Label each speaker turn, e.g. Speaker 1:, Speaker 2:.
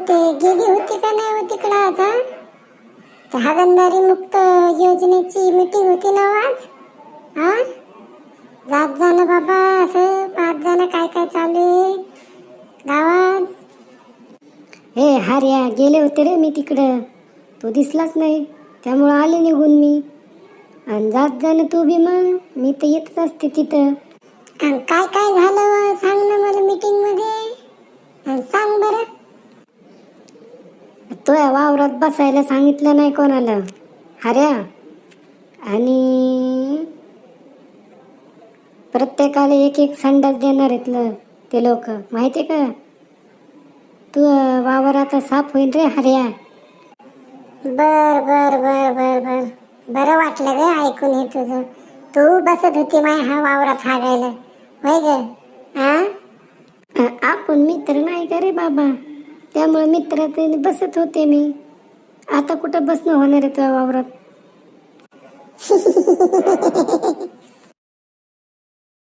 Speaker 1: ते गेली होती का नाही होती तिकडं आता त्या हागणदारी मुक्त योजनेची मीटिंग होती ना आज. हा जात जाणं बाबा, असं पाच जण काय काय चालू आहे गावात. हे हार्या, गेले होते रे मी तिकडं, तो दिसलाच नाही त्यामुळं आले निघून मी. आणि जात जाणं तू बी, मग मी तर येतच असते तिथं. आणि काय काय झालं सांग ना मला मीटिंग मध्ये, सांग बरं. तो वावरात बसायला सांगितलं नाही कोणाला हार्या, आणि प्रत्येकाला एक एक संडास देणार आहेत ते लोक, माहितीये का. तू वावर आता साफ होईल रे हार्या. बर बर बर बर बर बरं वाटलं ग ऐकून हे तुझं. तू बसत होती माय हा वावरात हागायला, होय ग. आपण मित्र नाही का रे बाबा, त्यामुळे मित्रात बसत होते मी. आता कुठं बसणं होणार आहे तुझ्या वावरात.